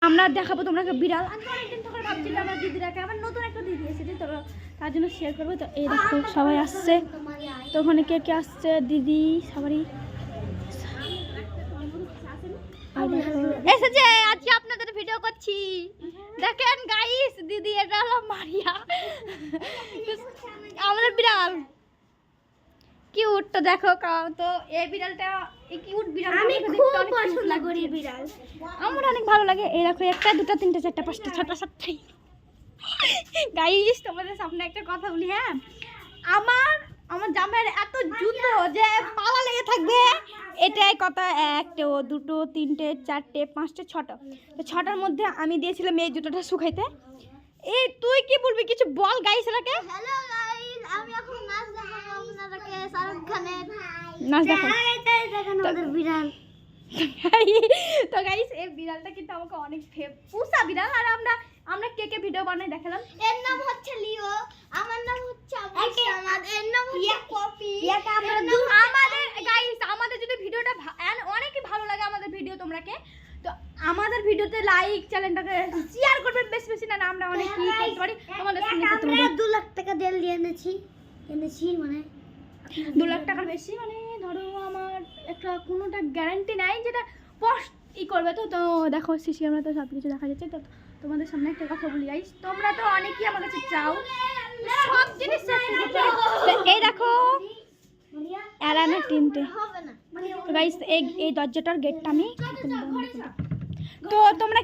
আমরা দেখাবো তোমাকে বিড়াল। আমি অনেকদিন ধরে ভাবছিলাম আমার দিদিরাকে আমার নতুন একটা দিদি এসেছে, তো তার জন্য শেয়ার করবো। তো এই দেখো সবাই আসছে, তো ওখানে কে কে আসছে দিদি সবারই এসেছে। আজকে আপনাদের ভিডিও করছি, দেখেন গাইস। দিদি এটা হলো মারিয়া, আমাদের বিড়াল কিউট। তো দেখো তো এই বিড়ালটা, এই কিউট বিড়াল আমি খুব পছন্দ করি বিড়াল, আমার অনেক ভালো লাগে। এই দেখো একটা দুটো তিনটে চারটে পাঁচটা ছটা সাতটা। গাইস তোমাদের সামনে একটা কথা বলি, হ্যাঁ, আমার জামাইয়ের এত জুতো যে পালা লেগে থাকবে, এটাই কথা। একটা দুটো তিনটে চারটে পাঁচটা ছটা, তো ছটার মধ্যে আমি দিয়েছিলাম এই জুতোটা শুকাইতে। এই তুই কি বলবি, কিছু বল গাইস এটাকে। হ্যালো গাইস, আমি এখন নাচ দেখাবো আপনাদেরকে, শাহরুখ খানের নাচ দেখাবো। দেখেন আমাদের বিড়াল। তো গাইস এই বিড়ালটা কিন্তু আমাকে অনেক পুষা বিড়াল, আর আমরা কে কে ভিডিও বানাই দেখালাম। এর নাম হচ্ছে লিও, আমার নাম হচ্ছে আমার, এর নাম হচ্ছে কপি। আমাদের গাইস, আমাদের যদি ভিডিওটা অনেকই ভালো লাগে আমাদের ভিডিও তোমরাকে, তো আমাদের ভিডিওতে লাইক, চ্যানেলটাকে শেয়ার করবেন বেশি বেশি, না আমরা অনেক কি করতে পারি তোমাদের সামনে করতে পারি। 2 লাখ টাকা দিয়ে এনেছি মানে 2 লাখ টাকার বেশি, মানে ধরো আমার একটা কোনোটা গ্যারান্টি নাই যেটা পোস্ট করবে। তো দেখো সিসি আমরা তো সব কিছু দেখা যাচ্ছে। তো তোমাদের সামনে একটা কথা বলি গাইস, তোমরা তো অনেকেই আমার কাছে চাও সব জিনিস। এই দেখো অ্যালার্মের তিনটে। তো গাইস এই দরজাটার গেটটা আমি তো তোমরা